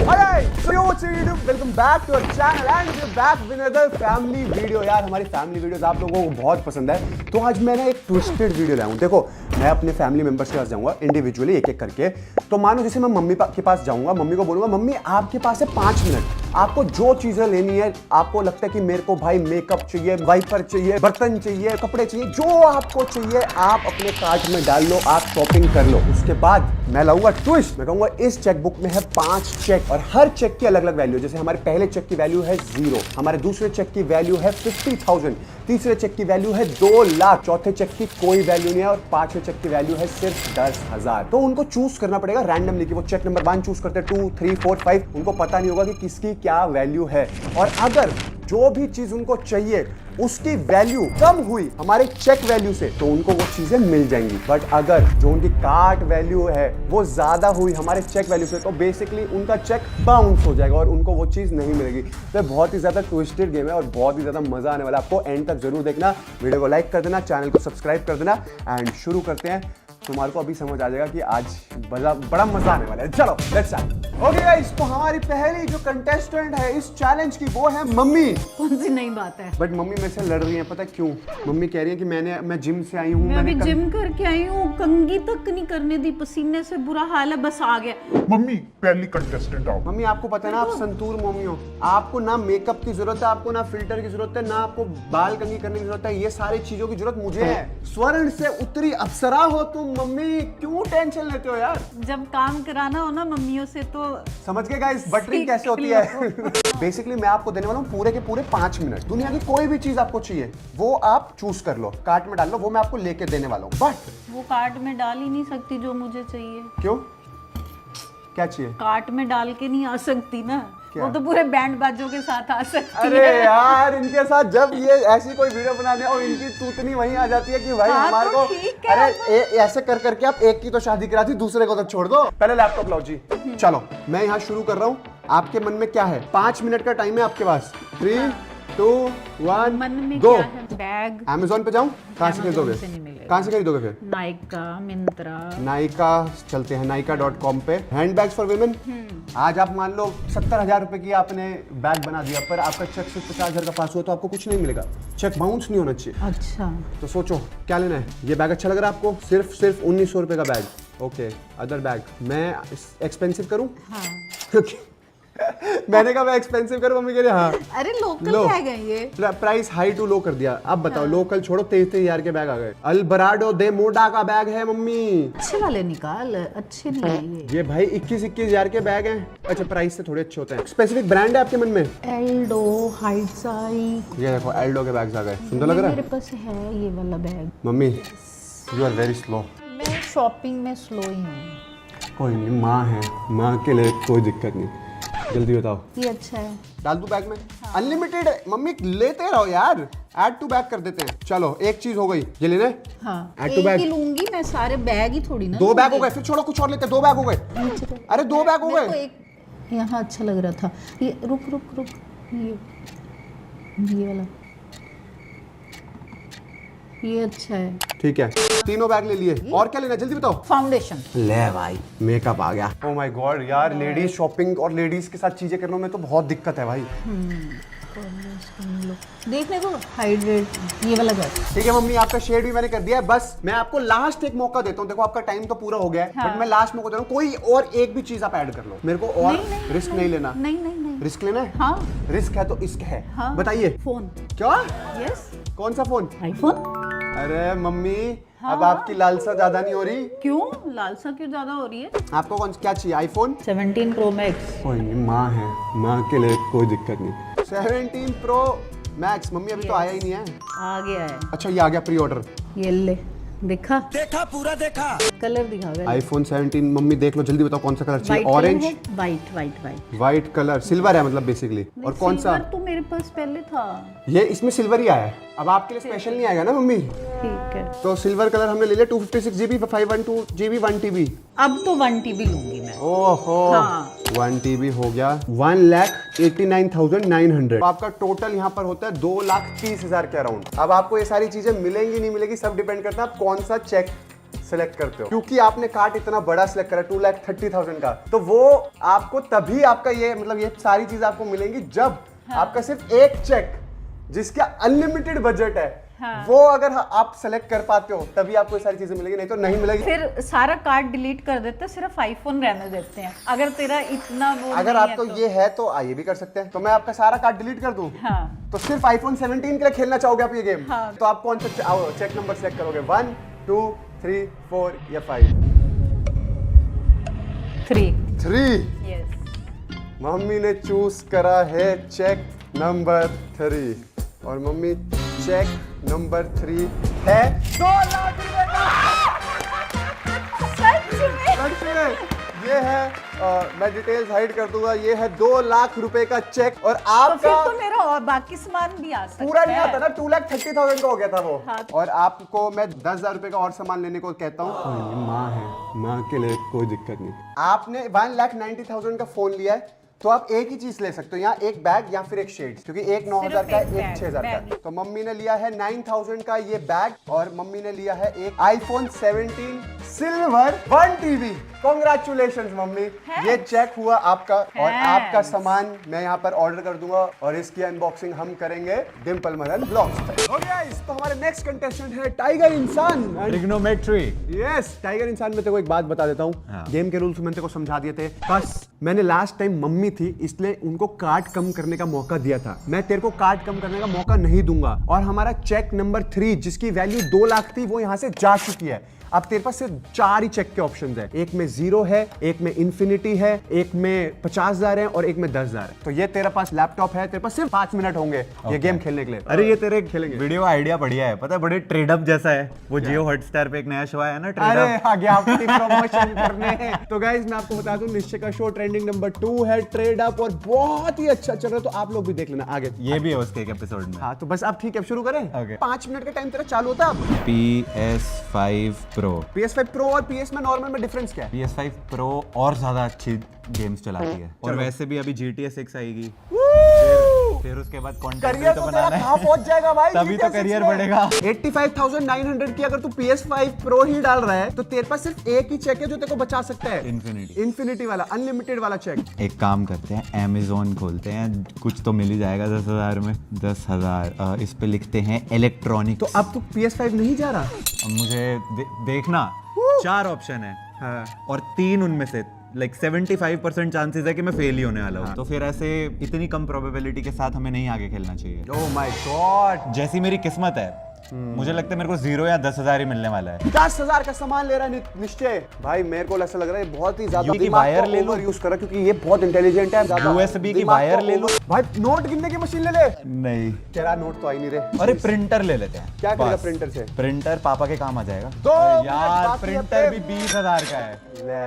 Welcome back to our channel and we are back with another family video. यार हमारी family videos आप लोगों को बहुत पसंद है, तो आज मैंने एक ट्विस्टेड वीडियो लाया हूं। देखो, मैं अपने फैमिली मेंबर्स के पास जाऊंगा इंडिविजुअली एक एक करके। तो मानो जैसे मैं मम्मी के पास जाऊंगा, मम्मी को बोलूंगा मम्मी आपके पास है 5 मिनट, आपको जो चीजें लेनी है, आपको लगता है कि मेरे को भाई मेकअप चाहिए, वाइपर चाहिए, बर्तन चाहिए, कपड़े चाहिए, जो आपको चाहिए आप अपने कार्ट में डाल लो, आप शॉपिंग कर लो। उसके बाद मैं लाऊंगा ट्विस्ट, मैं कहूंगा इस चेकबुक में है 5 चेक और हर चेक की अलग अलग वैल्यू। जैसे हमारे पहले चेक की वैल्यू है 0, हमारे दूसरे चेक की वैल्यू है 50,000, तीसरे चेक की वैल्यू है 2 लाख, चौथे चेक की कोई वैल्यू नहीं है और पांचवें चेक की वैल्यू है सिर्फ 10,000। तो उनको चूज करना पड़ेगा रैंडमली कि वो चेक नंबर 1 चूज करते हैं, 2, 3, 4, 5, उनको पता नहीं होगा कि किसकी क्या वैल्यू है। और अगर जो भी चीज उनको चाहिए उसकी वैल्यू कम हुई हमारे चेक वैल्यू से, तो उनको वो चीजें मिल जाएंगी। बट अगर जो उनकी कार्ट वैल्यू है वो ज्यादा हुई हमारे चेक वैल्यू से, तो बेसिकली उनका चेक बाउंस हो जाएगा और उनको वो चीज नहीं मिलेगी। तो बहुत ही ज्यादा ट्विस्टेड गेम है और बहुत ही ज्यादा मजा आने वाला है। आपको एंड तक जरूर देखना, वीडियो को लाइक कर देना, चैनल को सब्सक्राइब कर देना एंड शुरू करते हैं। तुम्हारे को अभी समझ आ जाएगा कि आज बड़ा मजा आने वाला है। चलो लेट्स स्टार्ट। ओके गाइस, तो हमारी पहली जो कंटेस्टेंट है इस चैलेंज की वो है मम्मी। कौन सी नई बात है? बट मम्मी मेरे से लड़ रही है, पता क्यों? मम्मी कह रही है कि मैं जिम से आई हूँ, मैं अभी जिम करके आई हूँ, कंघी तक नहीं करने दी, पसीने से बुरा हाल है, बस आ गया। मम्मी पहली कंटेस्टेंट आओ। मम्मी आपको पता है ना, आप संतूर मम्मी हो, आपको ना मेकअप की जरूरत है, आपको ना फिल्टर की जरूरत है, ना आपको बाल कंघी करने की जरूरत है। ये सारी चीजों की जरूरत मुझे है। स्वर्ण से उतरी अप्सरा हो तुम मम्मी, क्यों टेंशन लेते हो यार? जब काम कराना हो ना मम्मियों से तो समझ गए गाइस बटरिंग कैसे होती है। बेसिकली मैं आपको देने वाला हूँ पूरे के पूरे 5 मिनट। दुनिया की कोई भी चीज आपको चाहिए वो आप चूज कर लो, कार्ट में डाल लो, वो मैं आपको लेके देने वाला हूँ। बट वो कार्ट में डाल ही नहीं सकती जो मुझे चाहिए। क्यों, क्या चाहिए? कार्ट में डाल के नहीं आ सकती ना, क्या? वो तो पूरे बैंड बाजों के साथ आ सकती अरे है। यार इनके साथ जब ये ऐसी कोई वीडियो बनाने और इनकी तूतनी वहीं आ जाती है कि भाई हाँ, हमारे तो को ठीक है, अरे ऐसे कर करके आप एक की तो शादी करा दी, दूसरे को तो छोड़ दो। पहले लैपटॉप लाओ जी। चलो मैं यहाँ शुरू कर रहा हूँ। आपके मन में क्या है? 5 मिनट का टाइम है आपके पास। 3, 2, 1 मन में गो। क्या है? बैग। अमेज़न पे जाऊँ? कहाँ से खरीदोगे? से नहीं मिलेगा। कहाँ से खरीदोगे फिर? नाइका, मिंत्रा। नाइका चलते हैं, naika.com पे। Hand bags for women. आज आप मान लो 70,000 रुपए की आपने बैग बना दिया, पर आपका चेक सिर्फ 50,000 का पास हुआ तो आपको कुछ नहीं मिलेगा, चेक बाउंस नहीं होना चाहिए। अच्छा, तो सोचो क्या लेना है। ये बैग अच्छा लग रहा है आपको? सिर्फ 1900 रुपए का बैग। ओके, अदर बैग मैं एक्सपेंसिव करूं? हाँ। मैंने कहा मैं एक्सपेंसिव करूं, मम्मी कह रही हाँ। अरे लोकल लो। बैग है ये। प्राइस हाई टू लो कर दिया। अब बताओ लोकल छोड़ो, 23,000 के बैग आ गए। अल्बराडो दे मोडा का बैग है मम्मी। अच्छे वाले निकाल, अच्छे नहीं है ये भाई 21,000 के बैग हैं। अच्छा, प्राइस से थोड़े अच्छे होते हैं। स्पेसिफिक ब्रांड है आपके मन में? एल्डो, हाइट्साई। ये देखो एल्डो के बैग्स आ गए, सुंदर लग रहा है। मेरे पास है ये वाला बैग। मम्मी यू आर वेरी स्लो। मैं शॉपिंग में स्लो ही हूँ। कोई नहीं, माँ है, माँ के लिए कोई दिक्कत नहीं। जल्दी बताओ। ये अच्छा है, डाल दूं बैग में? अनलिमिटेड है मम्मी, लेते रहो यार, ऐड टू बैग कर देते हैं। चलो एक चीज हो गई, ये लेना है? हाँ। Add to एक bag। ही लूंगी मैं, सारे बैग ही थोड़ी ना। 2 बैग हो गए, फिर छोड़ो कुछ और लेते हैं। 2 बैग हो गए। अरे 2 बैग हो मेरे को गए। एक यहाँ अच्छा लग रहा था, ये रुक ये वाला, ये अच्छा है। ठीक है, तीनों बैग ले लिए। और क्या लेना है जल्दी बताओ। फाउंडेशन। ले भाई, मेकअप आ गया। ओह माय गॉड यार, लेडीज शॉपिंग और लेडीज के साथ चीजें करने में तो बहुत दिक्कत है भाई। देखने को हाइड्रेट, ये वाला बैग। ठीक है मम्मी, आपका शेड भी मैंने कर दिया है। बस मैं आपको लास्ट एक मौका देता हूँ। देखो आपका टाइम तो पूरा हो गया है, हाँ। बट मैं लास्ट मौका दे रहा हूँ। कोई और एक भी चीज आप ऐड कर लो, मेरे को और रिस्क नहीं लेना। नहीं। रिस्क लेना है? हाँ। रिस्क है तो इश्क है। हाँ। बताइए। फोन। क्या? यस। कौन सा फोन? आईफोन। अरे मम्मी हाँ। अब आपकी लालसा ज्यादा नहीं हो रही? क्यों लालसा क्यों ज्यादा हो रही है? आपको कौन क्या चाहिए? IPhone 17 pro max. कोई नहीं, माँ है, माँ के लिए कोई दिक्कत नहीं। 17 प्रो मैक्स मम्मी अभी तो आया ही नहीं है। आ गया है। अच्छा ये आ गया प्री ऑर्डर। ये ले, देखा पूरा देखा। कलर दिखा गया। आईफोन 17 मम्मी देख लो जल्दी, बताओ कौन सा कलर चाहिए? Orange, white. White colour, silver है मतलब बेसिकली। और कौन सा? तो मेरे पास पहले था। ये इसमें सिल्वर ही आया है। अब आपके लिए स्पेशल नहीं आएगा ना मम्मी? ठीक है, तो सिल्वर कलर हमने ले लिया। 256 GB, 512 GB, 1 TB। अब तो 1 TB लूंगी मैं। ओहो, हाँ। 1 TB हो गया। 1,89,900। आपका टोटल यहाँ पर होता है 2,30,000 के अराउंड। अब आपको ये सारी चीजें मिलेंगी नहीं मिलेगी सब डिपेंड करता है आप कौन सा चेक सेलेक्ट करते हो, क्योंकि आपने कार्ड इतना बड़ा सेलेक्ट करा 2,30,000 का, तो वो आपको तभी आपका ये मतलब ये सारी चीज आपको मिलेंगी जब आपका सिर्फ एक चेक जिसका अनलिमिटेड बजट है वो अगर आप सेलेक्ट कर पाते हो तभी आपको ये सारी चीजें मिलेगी, नहीं तो नहीं मिलेगी। फिर सारा कार्ड डिलीट कर देते हैं, सिर्फ आईफोन रहने देते हैं। अगर तेरा इतना वो अगर नहीं आपको है तो। ये है तो ये भी कर सकते हैं। तो मैं आपका सारा कार्ड डिलीट कर दूं तो सिर्फ आईफोन 17 के लिए खेलना चाहोगे आप ये गेम? तो आप कौन सा चेक नंबर सेलेक्ट करोगे, 1 2 3 4 या 5? 3। यस। मम्मी ने चूज करा है चेक नंबर 3 और मम्मी चेक नंबर 3 है 2 लाख रुपए का। सच में? ये है मैं डिटेल्स हाइड कर दूंगा, ये है 2 लाख रुपए का चेक। और तो आपका फिर तो मेरा और बाकी सामान भी आ सकता है। पूरा नहीं आता ना, 2,30,000 का हो गया था वो। हाँ। और आपको मैं 10,000 रुपए का और सामान लेने को कहता हूँ। माँ है, माँ के लिए कोई दिक्कत नहीं। आपने 1,90,000 का फोन लिया है तो आप एक ही चीज ले सकते हो, यहाँ एक बैग या फिर एक शेड, क्योंकि एक 9,000 का सिर्फ एक एक 6,000 बैग। का। तो मम्मी ने लिया है 9,000 का ये बैग और मम्मी ने लिया है एक iPhone 17 silver 1 TB। Congratulation mummy, ये चेक हुआ आपका और आपका सामान मैं यहाँ पर ऑर्डर कर दूंगा और इसकी अनबॉक्सिंग हम करेंगे डिम्पल मदन ब्लॉग्स पे। ओके गाइस, तो हमारे नेक्स्ट कंटेस्टेंट है टाइगर इंसान। ट्रिग्नोमेट्री। यस, टाइगर इंसान में तेरे को एक बात बता देता हूँ। हाँ। गेम के रूल्स मैंने तेरे को समझा दिए थे, बस मैंने लास्ट टाइम मम्मी थी इसलिए उनको कार्ड कम करने का मौका दिया था। मैं तेरे को कार्ड कम करने का मौका नहीं दूंगा। और हमारा चेक नंबर 3 जिसकी वैल्यू 2 लाख थी वो यहाँ से जा चुकी है। अब तेरे पास सिर्फ 4 ही चेक के ऑप्शंस है, एक में 0 है, एक में इन्फिनिटी है, एक में 50,000 है और एक में 10,000 है। तो ये तेरे पास लैपटॉप है, तेरे पास सिर्फ 5 मिनट होंगे ये गेम खेलने के लिए। अरे ये तेरे खेलेंगे। वीडियो आइडिया बढ़िया है, पता है बड़े ट्रेड अप जैसा है। वो जियो हॉटस्टार पे एक नया शो आया ना, ट्रेड अरे अप। आगे आपकी प्रमोशन करने हैं। तो गाइस मैं आपको बता दूं निश्चय का शो ट्रेंडिंग नंबर 2 है ट्रेड अप और बहुत ही अच्छा चल रहा है, तो आप लोग भी देख लेना आगे। ये भी है उसके एक एपिसोड में। हाँ तो बस अब ठीक है, शुरू करें। Okay. 5 मिनट का टाइम तेरा चालू होता है अब। PS5 Pro। PS5 Pro और PS में नॉर्मल में डिफरेंस क्या है? PS5 Pro और ज्यादा अच्छी गेम्स चलाती है और वैसे भी अभी GTA 6 आएगी, फिर उसके बाद कंटेंट भी करियर तो तो बनाना तेरा है। कहाँ पहुंच जाएगा भाई, तभी तो GTA 6 करियर में। बढ़ेगा। 85,900 की अगर तू PS5 Pro ही डाल रहा है तो तेरे पास सिर्फ एक ही चेक है जो तेरे को बचा सकता है, इन्फिनिटी वाला अनलिमिटेड वाला चेक। एक काम करते हैं, Amazon खोलते हैं, कुछ तो मिल ही जाएगा 10,000 में। 10,000 इस पे लिखते हैं इलेक्ट्रॉनिक। तो अब तू PS5 नहीं जा रहा? अब मुझे देखना 4 ऑप्शन है हाँ। और 3 उनमें से लाइक 75% चांसेस है कि मैं फेल ही होने वाला हूँ। तो फिर ऐसे इतनी कम प्रोबेबिलिटी के साथ हमें नहीं आगे खेलना चाहिए। ओह माय गॉड, जैसी मेरी किस्मत है, मुझे लगता है मेरे को 0 या 10,000 ही मिलने वाला है। 10,000 का सामान ले रहा है निश्चय भाई। मेरे को ऐसा लग रहा है बहुत ही ज्यादा USB वायर ले लो, यूज कर रहा, क्योंकि ये बहुत इंटेलिजेंट है। USB की वायर ले लो। भाई नोट गिनने की मशीन ले ले। नहीं, तेरा नोट तो आई नहीं रहे। अरे प्रिंटर ले लेते हैं। क्या करेगा बस। प्रिंटर से? प्रिंटर पापा के काम आ जाएगा। 2 मिनट यार बाकी है प्रिंटर पे। भी 20,000 का है। ले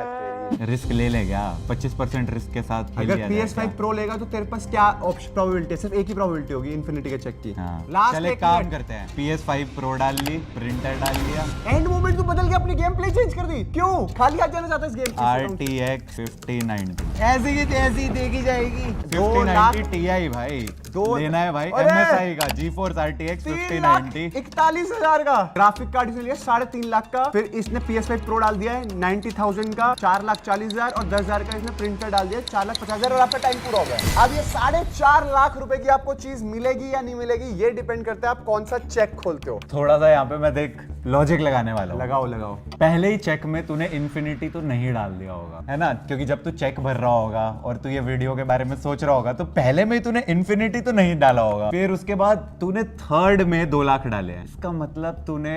तेरी। रिस्क ले ले क्या? 25% रिस्क के साथ खेल अगर लिया जाए PS5 Pro लेगा तो तेरे पास क्या ऑप्शन प्रोबेबिलिटी है? सिर्फ एक ही प्रोबेबिलिटी होगी इन्फिनिटी के चेक की। हाँ। लास्ट चल एक काम करते हैं, PS5 Pro डाल ली, प्रिंटर डाल लिया, एंड मोमेंट तो बदल के अपनी गेम प्ले चेंज कर दी। क्यों खाली हाथ जाना चाहता है इस गेम से? RTX 5090 ऐसी की तैसी देखी जाएगी। 5090 Ti भाई दो- लेना है भाई। अरे! MSI का GeForce RTX 5090। 41,000 का ग्राफिक कार्ड इसने लिया 3.5 लाख का। फिर इसने PS5 Pro डाल दिया है 90,000 का 4,40,000 और 10,000 का इसने प्रिंटर डाल दिया 4,50,000 और आपका टाइम पूरा हो गया। अब ये 4.5 लाख रुपए की आपको चीज मिलेगी या नहीं मिलेगी ये डिपेंड करता है आप कौन सा चेक खोलते हो। थोड़ा सा यहाँ पे मैं देख लॉजिक लगाने वाला हूँ। लगाओ लगाओ। पहले ही चेक में तूने इन्फिनिटी तो नहीं डाल दिया होगा, है ना? क्योंकि जब तू चेक भर रहा होगा और तू ये वीडियो के बारे में सोच रहा होगा तो पहले में ही तूने इन्फिनिटी तो नहीं डाला होगा। फिर उसके बाद तूने थर्ड में 2 लाख डाले हैं। इसका मतलब तूने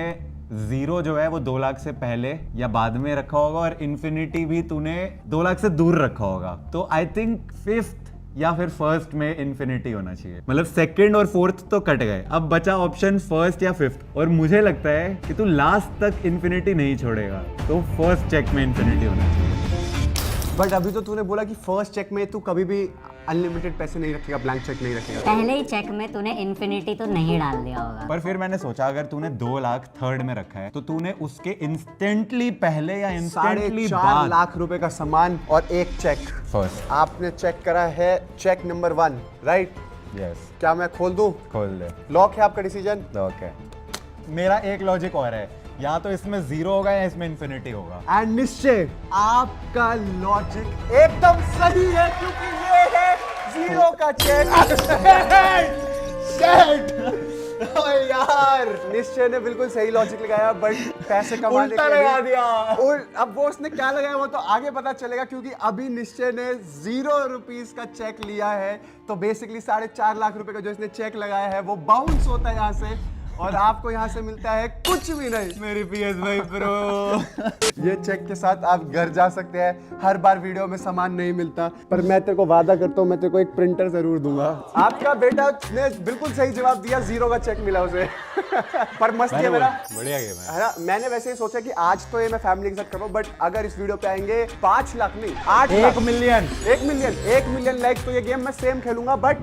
0 जो है वो 2 लाख से पहले या बाद में रखा होगा और इन्फिनिटी भी तूने 2 लाख से दूर रखा होगा। तो आई थिंक 5th या फिर फर्स्ट में इन्फिनिटी होना चाहिए। मतलब सेकंड और फोर्थ तो कट गए, अब बचा ऑप्शन फर्स्ट या फिफ्थ। और मुझे लगता है कि तू लास्ट तक इन्फिनिटी नहीं छोड़ेगा, तो फर्स्ट चेक में इन्फिनिटी होना चाहिए। बट अभी तो तूने बोला कि फर्स्ट चेक में तू कभी भी अनलिमिटेड पैसे नहीं रखेगा, ब्लैंक चेक नहीं रखेगा। पहले ही चेक में तूने इन्फिनिटी तो नहीं डाल दिया होगा। पर फिर मैंने सोचा अगर तूने 2 लाख थर्ड में रखा है तो तूने उसके इंस्टेंटली पहले या इंस्टेंटली 4.5 बाद लाख रुपए का सामान और एक चेक। फर्स्ट। आपने चेक करा है चेक नंबर 1 राइट? यस, क्या मैं खोल दूं? खोल दे। लॉक है आपका डिसीजन? ओके, मेरा एक लॉजिक और है या तो इसमें 0 होगा या इसमें इन्फिनिटी होगा। एंड निश्चय आपका लॉजिक एकदम सही है क्योंकि ये है 0 का चेक। ओए यार, निश्चय ने बिल्कुल सही लॉजिक लगाया बट पैसे कमाने उल्टा के लिए लगा दिया। और अब वो उसने क्या लगाया वो तो आगे पता चलेगा क्योंकि अभी निश्चय ने 0 रुपीस का चेक लिया है तो बेसिकली 4.5 लाख रुपए का जो इसने चेक लगाया है वो बाउंस होता है यहाँ से और आपको यहाँ से मिलता है कुछ भी नहीं। मेरी PS5 Pro। ये चेक के साथ आप घर जा सकते हैं। हर बार वीडियो में सामान नहीं मिलता पर मैं तेरे को वादा करता हूँ मैं तेरे को एक प्रिंटर जरूर दूंगा। आपका बेटा ने बिल्कुल सही जवाब दिया, 0 का चेक मिला उसे। पर मस्त है मेरा, बढ़िया गेम है। है ना। मैंने वैसे ही सोचा कि आज तो ये मैं फैमिली के साथ कर रहा हूँ बट अगर इस वीडियो पे आएंगे 5 लाख नहीं 8 लाख 1 मिलियन 1 मिलियन लाइक तो ये गेम मैं सेम खेलूंगा बट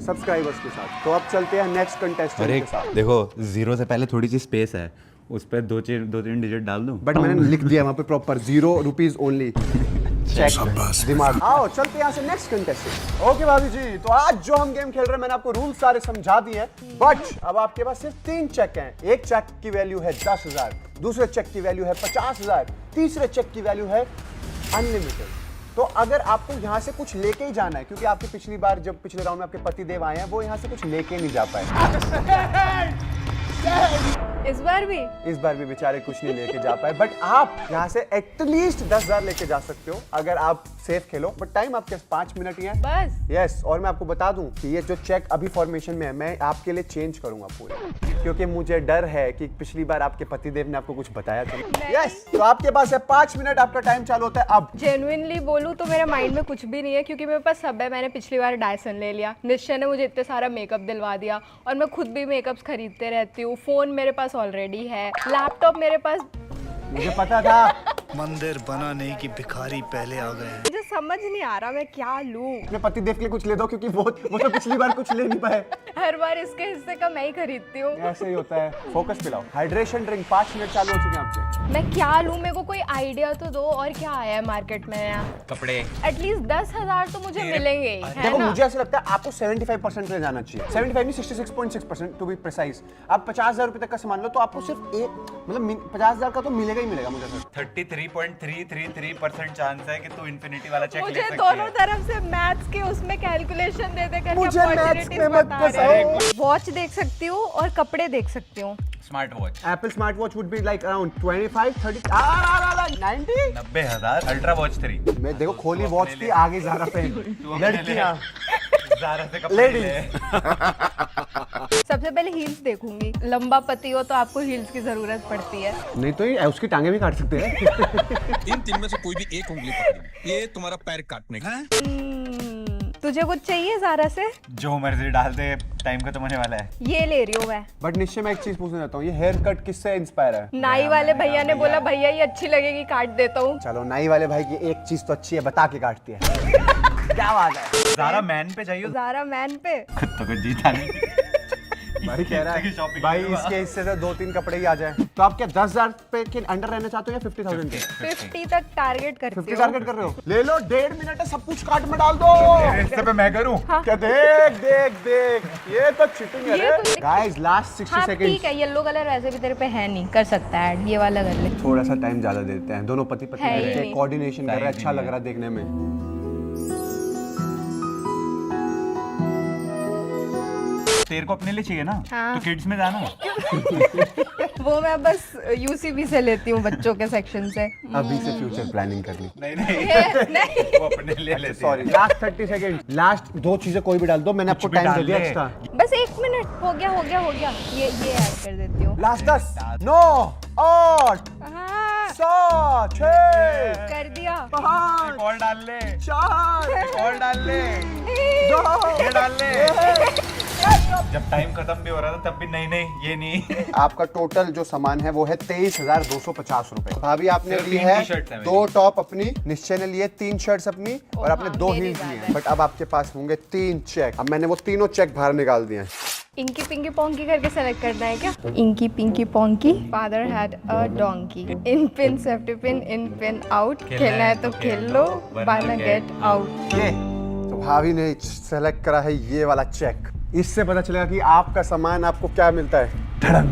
सब्सक्राइबर्स के साथ। तो अब चलते हैं नेक्स्ट कंटेस्टेंट के साथ। देखो 0 से पहले थोड़ी सी स्पेस है, उस पर 2-3 डिजिट डाल दूं। बट मैंने लिख दिया वहाँ पे प्रॉपर 0 रुपीज ओनली। चेक दिमाग। आओ चलते हैं यहाँ से नेक्स्ट कंटेस्टेंट। ओके भाभी जी, तो आज जो हम गेम खेल रहे हैं मैंने आपको रूल सारे समझा दिए हैं बट अब आपके पास सिर्फ 3 चेक हैं। एक चेक की वैल्यू है 10,000, दूसरे चेक की वैल्यू है 50,000, तीसरे चेक की वैल्यू है अनलिमिटेड। तो अगर आपको यहाँ से कुछ लेके ही जाना है क्योंकि आपकी पिछली बार जब पिछले राउंड में आपके पति देव आए हैं वो यहाँ से कुछ लेके नहीं जा पाए। इस बार भी बेचारे कुछ नहीं लेके जा पाए बट आप यहाँ से एटलीस्ट 10,000 लेके जा सकते हो अगर आप सेफ खेलो। बट टाइम आपके 5 मिनट ही है बस। यस और मैं आपको बता दूं कि ये जो चेक अभी फॉर्मेशन में है मैं आपके लिए चेंज करूंगा पूरे क्योंकि मुझे डर है कि पिछली बार आपके पतिदेव ने आपको कुछ बताया था। यस तो आपके पास है 5 मिनट, आपका टाइम चालू होता है अब। जेन्युइनली बोलूं तो मेरे माइंड में कुछ भी नहीं है क्योंकि मेरे पास सब है। मैंने पिछली बार डायसन ले लिया, निश्चय ने मुझे इतने सारा मेकअप दिलवा दिया और मैं खुद भी मेकअप्स खरीदते रहती हूँ। फोन मेरे पास ऑलरेडी है, लैपटॉप मेरे पास। मुझे पता था। मंदिर बनाने की भिखारी पहले आ गए। मुझे समझ नहीं आ रहा मैं क्या लूं। अपने पतिदेव के लिए कुछ ले दो क्योंकि वो तो पिछली बार कुछ ले नहीं पाए। हर बार इसके हिस्से का मैं ही खरीदती हूँ। ऐसे ही होता है। फोकस पे लाओ। हाइड्रेशन ड्रिंक 5 मिनट चालू हो चुके हैं आपके। मैं क्या लूं, मेरे को कोई आइडिया तो दो। और क्या आया है मार्केट में नया? कपड़े। एटलीस्ट 10,000 तो मुझे मिलेंगे ही, है देखो ना? मुझे ऐसा लगता है आपको 75% ले जाना चाहिए। 75 नहीं 66.6% टू बी प्रिसाइज। आप 50,000 रुपए तक का सामान लो तो आपको सिर्फ एक मतलब 50,000 का तो मिलेगा ही मिलेगा मुझे। 33.333% चांस है कि तू इन्फिनिटी वाला चेक ले मुझे सकती दोनों है। तरफ से मैथ्स के उसमें कैलकुलेशन दे करके मुझे मैथ्स में मत फंसाओ। वॉच देख सकती हूँ और कपड़े देख सकती हूँ। Smart watch Apple smart watch would be like around 25 30 90। 90,000। Ultra watch 3। मैं देखो खोली वॉच थी आगे ज़ारा पे लड़कियां ज़ारा से कपड़े लेडीज। ले। सबसे पहले हील्स देखूंगी। लंबा पति हो तो आपको हील्स की जरूरत पड़ती है। नहीं तो ये उसकी टांगे भी काट सकते हैं। इन 3 में से कोई भी एक उंगली पकड़ी, ये तुम्हारा पैर काटने का। तुझे कुछ चाहिए ज़ारा से? जो मर्जी डाल दे, टाइम खत्म होने वाला है। ये ले रही हूँ मैं। बट निश्चय मैं एक चीज पूछना चाहता हूँ, ये हेयर कट किससे इंस्पायर है? नाई वाले भैया ने बोला भैया ये अच्छी लगेगी, काट देता हूँ। चलो नाई वाले भाई की एक चीज तो अच्छी है, बता के काटती है। क्या बात है। ज़ारा मैन पे चाहिए। ज़ारा मैन पे। खुद तो कुछ जीता नहीं। भाई कह रहा की है shopping भाई करूंगा। इसके हिस्से से 2-3 कपड़े ही आ जाए। तो आप क्या 10,000 पे के अंडर रहना चाहते हो या 50,000 के? 50 तक टारगेट करती 50 हूँ। टारगेट कर रहे हो? ले लो 1.5 मिनट है, सब कुछ कार्ट में डाल दो। मेरे हिस्से पे मैं करूं। क्या देख देख देख, ये तो चीटिंग है ये रे। तो- गाइस लास्ट 60 हाँ सेकंड। ठीक है, येलो कलर वैसे भी तेरे पे है नहीं, कर सकता है ऐड, ये वाला कर ले। थोड़ा सा टाइम ज्यादा देते हैं, दोनों पति पत्नी है ही बैठ के नहीं। कोऑर्डिनेशन कर रहे हैं, Time अच्छा ही लग नहीं रहा है देखने में। तेरे को अपने लिए चाहिए ना? हाँ। तो किड्स में जाना। वो मैं बस यूसीबी से लेती हूँ, बच्चों के सेक्शन से। अभी से फ्यूचर प्लानिंग कर ली। नहीं नहीं, नहीं वो अपने लिए लेते सॉरी हैं। लास्ट 30 सेकंड, लास्ट 2 चीजें कोई भी डाल दो, मैंने आपको कुछ भी टाइम दे डाल दिया ले। एक्स्ट्रा। बस 1 मिनट हो गया हो गया हो गया। ये ऐड कर देती हूँ। लास्ट 10 9 8 हाँ 7 6 कर दिया। 5 और डाल ले, 4 और डाल ले, 2 ये डाल ले। जब टाइम खत्म भी हो रहा था तब भी नहीं नहीं ये नहीं। आपका टोटल जो सामान है वो है 23,250 रुपए। भाभी आपने सिर्फ ली 3 है टी-शर्ट्स हैं 2 टॉप अपनी, निश्चय ने लिए 3 शर्ट्स अपनी और आपने हाँ, 2 मेरी हील्स बात लिए है। हैं। बट अब आपके पास होंगे 3 चेक। अब मैंने वो तीनों चेक बाहर निकाल दिए हैं। इंकी पिंकी पोंकी करके सेलेक्ट करना है क्या? Inky pinky ponky. Father had a donkey. In pin safety pin in pin out. खेलना है तो खेल लो, वरना गेट आउट। ये तो भाभी ने सेलेक्ट करा है ये वाला चेक। इससे पता चलेगा कि आपका सामान आपको क्या मिलता है। धड़म।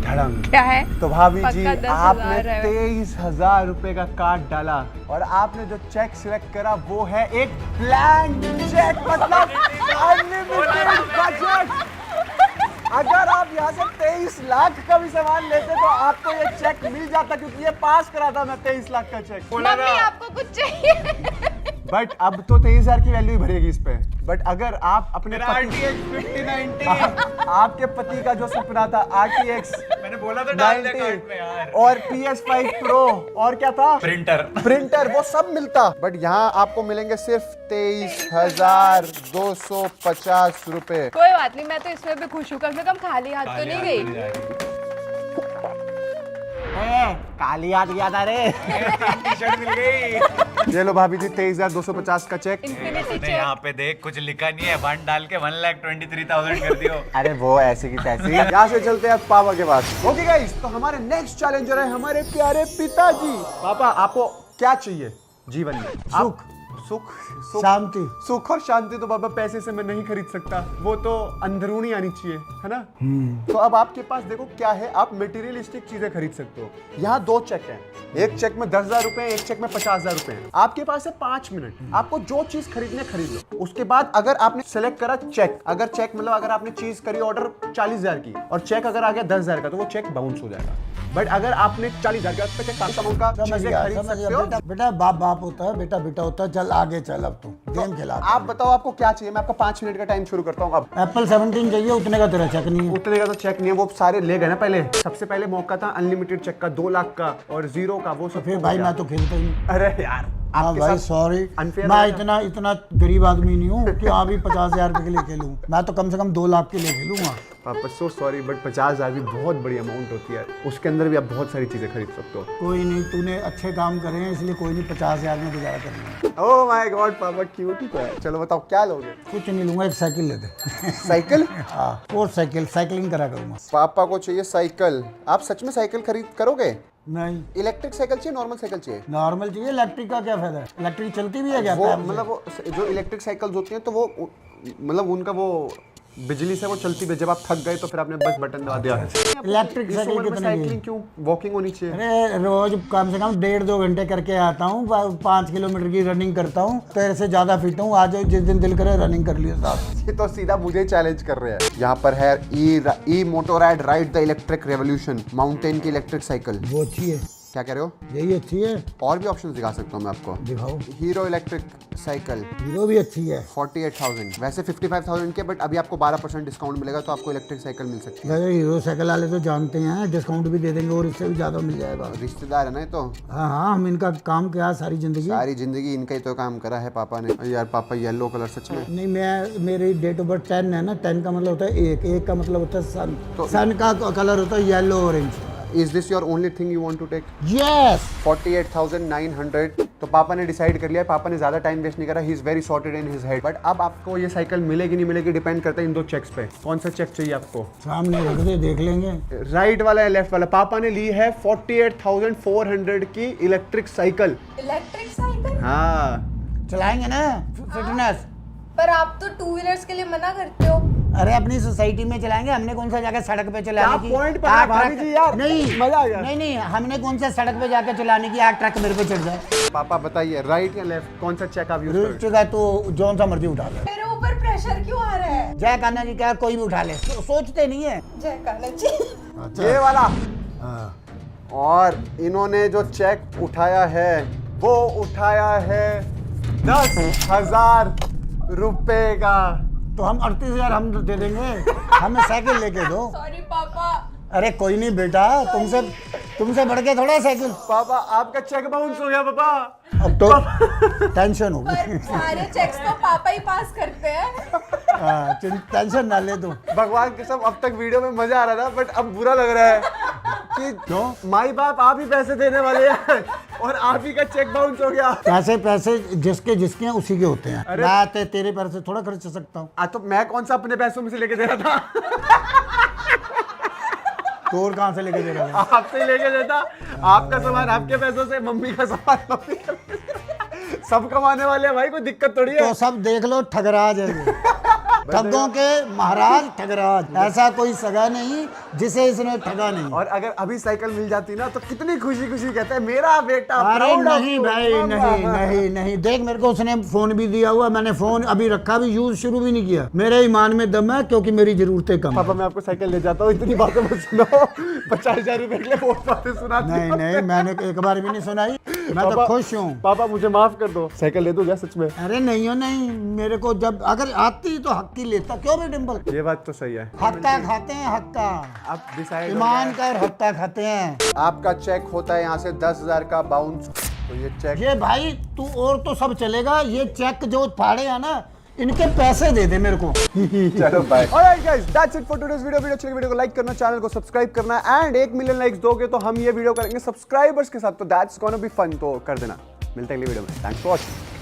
धड़ंग। क्या है? तो भाभी जी पक्का 10,000 आपने है। 23,000 रुपए का कार्ड डाला और आपने जो चेक सिलेक्ट करा वो है एक ब्लैंक चेक, मतलब अनलिमिटेड बजट। अगर आप यहाँ से 23 लाख का भी सामान लेते तो आपको ये चेक मिल जाता, क्योंकि ये पास करा था मैं 23 लाख का चेक। मम्मी आपको कुछ चाहिए? बट अब तो 23,000 की वैल्यू ही भरेगी इस पे। बट अगर आप अपने आपके पति का जो सपना था RTX मैंने बोला तो डाल दे कार्ड में यार। और PS5 Pro और क्या था, प्रिंटर वो सब मिलता। बट यहाँ आपको मिलेंगे सिर्फ 23,250 रुपए। कोई बात नहीं, मैं तो इसमें भी खुश हूँ, कम से कम खाली हाथ तो नहीं गई। काली याद गया था रे। टी-शर्ट मिल गई। ये लो भाभी जी 23,250 का चेक। इन्फिनिटी नहीं, यहाँ पे देख कुछ लिखा नहीं है, 1 डाल के 1,23,000 कर दियो। अरे वो ऐसे की तैसे। यहाँ से चलते हैं पापा के पास। ओके गाइस, तो हमारे नेक्स्ट चैलेंजर है हमारे प्यारे पिताजी। पापा आपको क्या चाहिए जीवन में? सुख शांति। सुख और शांति तो बाबा पैसे से मैं नहीं खरीद सकता, वो तो अंदरूनी आनी चाहिए, है ना? तो अब आपके पास देखो क्या है, आप मटेरियलिस्टिक चीजें खरीद सकते हो। यहाँ 2 चेक हैं, एक चेक में 10,000 रुपए, एक चेक में 50,000 रुपए हैं। आपके पास है 5 मिनट, आपको जो चीज खरीदने खरीद लो। उसके बाद अगर आपने सेलेक्ट करा चेक, अगर चेक मतलब अगर आपने चीज करी ऑर्डर 40,000 की और चेक अगर आ गया 10,000 का, तो वो चेक बाउंस हो जाएगा। बट अगर आपने 40,000 का चेक का चीजें खरीद सकते हो। बेटा बाप बाप होता है, बेटा बेटा होता है। चल आगे चल, अब तू गेम खेला। आप बताओ आपको क्या चाहिए, मैं आपका 5 मिनट का टाइम शुरू करता हूँ अब। एप्पल 17 चाहिए, उतने का तेरा चेक नहीं है। उतने का तो चेक नहीं है, वो सारे ले गए ना पहले। सबसे पहले मौका था अनलिमिटेड चेक का 2 लाख का और 0 का, वो सब फिर भाई मैं तो खेलता ही नहीं। अरे यार हाँ आपके भाई साथ सॉरी, unfair मैं हो गया। इतना गरीब आदमी नहीं हूँ कि हाँ भी 50,000 रुपए के लिए खेलूँ। मैं तो कम से कम 2 लाख के लिए खेलूंगा। पापा सो सॉरी, बट 50,000 भी बहुत बड़ी अमाउंट होती है, उसके अंदर भी आप बहुत सारी चीजें खरीद सकते हो। कोई नहीं, तूने अच्छे काम करे हैं इसलिए कोई नहीं, 50,000 में गुजारा करना। ओह माय गॉड पापा क्यूट ही तो है। चलो बताओ क्या लोगे? कुछ नहीं लूंगा, एक साइकिल ले दे। साइकिल? हाँ, और साइकिलिंग करा करूंगा। पापा को चाहिए साइकिल। आप सच में साइकिल खरीद करोगे? नहीं, इलेक्ट्रिक साइकिल चाहिए, नॉर्मल साइकिल चाहिए? नॉर्मल चाहिए। इलेक्ट्रिक का क्या फायदा है? इलेक्ट्रिक चलती भी है क्या? वो मतलब वो जो इलेक्ट्रिक साइकिल्स होती हैं तो वो मतलब उनका वो बिजली से वो चलती है, जब आप थक गए तो फिर आपने बस बटन दबा दिया। इलेक्ट्रिक इस साइकिल उम्र में कितनी साइकिलिंग क्यों, वॉकिंग होनी चाहिए। अरे रोज कम से कम 1.5-2 घंटे करके आता हूँ, 5 किलोमीटर की रनिंग करता हूँ, तेरे से ज्यादा फिट हूँ। आज जिस दिन दिल करे रनिंग कर लिया साहब। ये तो सीधा मुझे चैलेंज कर रहे हैं। यहाँ पर है e Motorrad ride the electric revolution, mountain की इलेक्ट्रिक साइकिल। वो अच्छी है। क्या कह रहे हो? यही अच्छी है। और भी ऑप्शंस दिखा सकता हूँ मैं आपको। दिखाओ। हीरो इलेक्ट्रिक साइकिल हीरो भी अच्छी है। 48,000, वैसे 55,000 के, बट अभी आपको 12% डिस्काउंट मिलेगा तो आपको इलेक्ट्रिक साइकिल मिल सकती है। वैसे हीरो साइकिल वाले तो जानते हैं डिस्काउंट भी दे देंगे और इससे भी ज्यादा मिल जाएगा। रिश्तेदार है ना ये तो। हाँ हाँ, हम इनका काम किया सारी जिंदगी। सारी जिंदगी इनका ही तो काम करा है पापा ने। यार पापा येलो कलर सच में। नहीं, मेरी डेट ऑफ बर्थ 10 है ना, 10 का मतलब होता है एक का मतलब होता है सन। तो सन का कलर होता है yellow orange. Is this your only thing you want to take? Yes. 48,900। तो पापा ने डिसाइड कर लिया, पापा ने ज्यादा टाइम वेस्ट नहीं करा। He is very sorted in his head. But अब आपको ये साइकिल मिलेगी नहीं मिलेगी डिपेंड करता है इन 2 चेक्स पे। कौन सा चेक चाहिए आपको? सामने रख दे, देख लेंगे। राइट वाला या लेफ्ट वाला? पापा ने ली है 48,400 की इलेक्ट्रिक साइकिल। Electric cycle? हाँ चलाएंगे ना फिटनेस। पर आप तो 2 व्हीलर्स के लिए मना करते हो। अरे अपनी सोसाइटी में चलाएंगे, हमने कौन सा जाकर सड़क पे चलाने की? पॉइंट पर है भाभी जी यार, नहीं मजा आ गया। नहीं, हमने कौन सा सड़क पे जाकर चलाने की? आग ट्रक मेरे पे चढ़ जाए। पापा बताइए राइट या लेफ्ट, कौन सा चेक आप यूज करोगे? ठीक है, तो जौन सा मर्जी उठा ले। मेरे ऊपर प्रेशर क्यों आ रहा है? जय कान्हा जी, क्या कोई भी उठा ले, सोचते नहीं है। जय कान्हा जी। ये वाला। हाँ। और इन्होंने जो चेक उठाया है वो उठाया है 10,000 रुपए का। तो हम 38,000 हम दे देंगे, हमें साइकिल लेके दो। सॉरी पापा। अरे कोई नहीं बेटा, तुमसे बढ़ के थोड़ा साइकिल। पापा आपका चेक बाउंस हो गया पापा। अब तो टेंशन हो पर गई। सारे चेक्स तो पापा ही पास करते हैं। हाँ, टेंशन ना ले तू। भगवान के सब अब तक वीडियो में मजा आ रहा था, बट अब बुरा लग रहा है कि क्यों? माई बाप आप ही पैसे देने वाले हैं और आप ही का चेक बाउंस हो गया। पैसे जिसके हैं उसी के होते हैं। मैं तेरे पैसे थोड़ा खर्च सकता हूँ। तो मैं कौन सा अपने पैसों में से लेके दे रहा था? तोर कहाँ से लेके दे रहा है? आपसे लेके देता। आपका सामान आपके पैसों से, मम्मी का सामान मम्मी का पैसे। सब कमाने वाले हैं भाई, कोई दिक्कत थोड़ी है। तो सब देख लो, ठगरा जाएंगे। ठगों के महाराज ठगराज, ऐसा कोई सगा नहीं जिसे इसने ठगा नहीं। और अगर अभी साइकिल मिल जाती ना तो कितनी खुशी खुशी कहता है मेरा बेटा। अरे proud of नहीं you, भाई, मामा। नहीं, देख मेरे को उसने फोन भी दिया हुआ, मैंने फोन अभी रखा भी, यूज शुरू भी नहीं किया। मेरे ईमान में दम है क्योंकि मेरी जरूरतें कम। पापा मैं आपको साइकिल ले जाता हूँ, इतनी बातें मत सुनो। 50,000 रुपए के लिए बहुत बातें सुनाती हो। नहीं, मैंने एक बार भी नहीं सुनाई, मैं तो खुश हूँ। पापा मुझे माफ कर दो, साइकिल ले दो क्या सच में? अरे नहीं, मेरे को जब अगर आती तो हक की लेता, क्यों भी डिम्पल? ये बात तो सही है। हक्का खाते हैं, हक्का आप डिसाइड ईमान का और हक्का खाते हैं। आपका चेक होता है यहाँ से 10,000 का बाउंस। तो ये चेक ये भाई तू और तो सब चलेगा, ये चेक जो फाड़े हैं ना, इनके पैसे दे दे मेरे को। चलो bye. Alright guys, that's it for today's video. अच्छी लगी वीडियो को लाइक करना, चैनल को सब्सक्राइब करना एंड 1 मिलियन लाइक्स दोगे तो हम ये वीडियो करेंगे सब्सक्राइबर्स के साथ, तो दैट्स गोना बी फन। तो कर देना। मिलते हैं अगली वीडियो में। Thanks for watching.